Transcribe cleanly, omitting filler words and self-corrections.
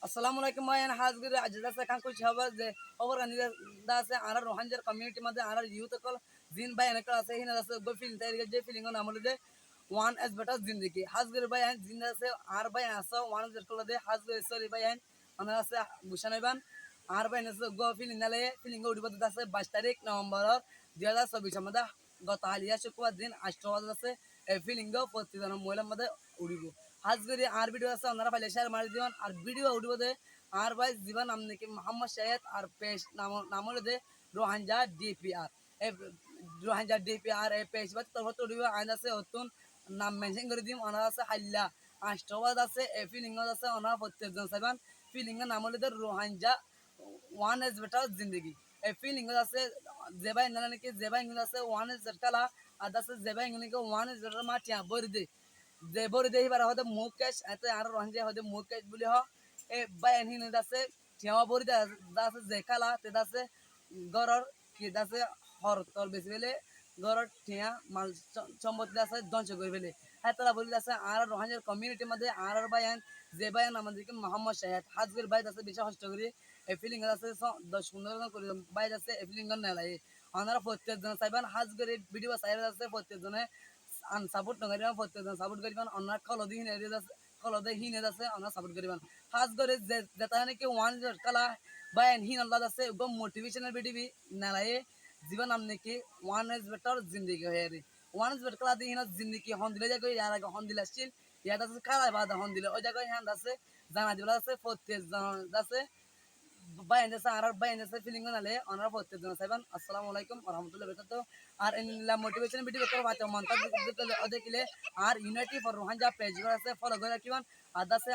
আসসালামু আলাইকুম ভাই হাজগির আজদাসে কান কই খবর যে খবর গানি দাসে আর রোহানজার কমিউনিটি মধ্যে আর ইউথ কল জিন ভাই এনকা আছে হিনা দাসে গো ফিলিং তাই যে ফিলিং নাম হলো যে ওয়ান এস বেটার জিন্দেগি হাজগির ভাই জিন দাসে আর ভাই আসো ওয়ান এস কল দে হাজগির সরি ভাই আমরা আছে বুশানাইবান আর ভাই নাসে গো ফিলিং নালে ফিলিং উড়িব দাসে 22 তারিখ নভেম্বর 2024 মধ্যে গত হালিয়া শুক্রবার দিন 8 বাজে আছে এই ফিলিং প্রতিজন মহিলার মধ্যে উড়িব হাজগিরি আর ভিডিও আছে আপনারা পাইলে শেয়ার মারি দিবেন আর ভিডিও উঠিব দে আর ভাই জীবন নাম নাকি মোহাম্মদ শাহেদ আর পেশ নাম হলো দে রোহানজা ডিপিআর এই রোহানজা ডিপিআর এই পেশ বাদ তোর উঠিব আইন আছে অতুন নাম মেনশন করে দিম ওনার আছে হাল্লা আষ্টবাদ আছে এ ফিলিং আছে ওনার প্রত্যেকজন সাইবান ফিলিং নাম হলো দে রোহানজা ওয়ান এজ বেটার জিন্দগি এই ফিলিং আছে জেবাই নাকি জেবাই আছে ওয়ান এজ কালা আর আছে জেবাই নাকি ওয়ান এজ বেটার মাটিয়া বরি দে যে বড় দেহি বার হতে মুকেশ এতে আর রঞ্জে হতে মুকেশ বলি হ এ বায়ান হিনে দাসে ঠেওয়া বড়ি দাসে যে কালা তে দাসে গরর কি দাসে হর তল বেশি বেলে গরর ঠেয়া মাল সম্পত্তি দাসে ধ্বংস করে ফেলে হ্যাঁ তারা বলি দাসে আর রঞ্জের কমিউনিটির মধ্যে আর বায়ান যে বায়ান আমাদেরকে মোহাম্মদ শাহেদ হাজবের ভাই দাসে বেশি কষ্ট করি এই ফিলিং দাসে 10-15 করে ভাই দাসে এই ফিলিং নেলাই ওনারা প্রত্যেকজন চাইবেন হাজবের ভিডিও চাইবে দাসে প্রত্যেকজনে সাপোর্ট নকরিবান প্রত্যেকজন সাপোর্ট করিবান অন্য কলদে হিনে আছে অন্য সাপোর্ট করিবান খাস করে যেটা নাকি ওয়ান কালা বায়ান হিন আল্লাহ আছে একদম মোটিভেশনাল ভিডিও নালায়ে জীবন নাম নাকি ওয়ান ইজ বেটার জিন্দেগি হয়ে রে ওয়ান ইজ বেটার কালা দিয়ে হিন জিন্দেগি হন দিলে যাকে ইয়ার আগে হন দিলে আসছিল ইয়াটা আছে কালা বাদ হন দিলে ওই জায়গায় হ্যান্ড আছে জানা দিলা আছে প্রত্যেকজন আছে বাইন আছে আর বাইন আছে ফিলিং নালে অনার প্রত্যেকজন সাইবান আসসালামু আলাইকুম ওয়া রাহমাতুল্লাহি ওয়া বারাকাতুহু আর ইনলা মোটিভেশন ভিডিও করব বাচ্চা মন্তব্য দিতে দেখিলে আর ইউনাইটি ফর রোহানজা পেজ আছে ফলো করে রাখিবান আর দাসে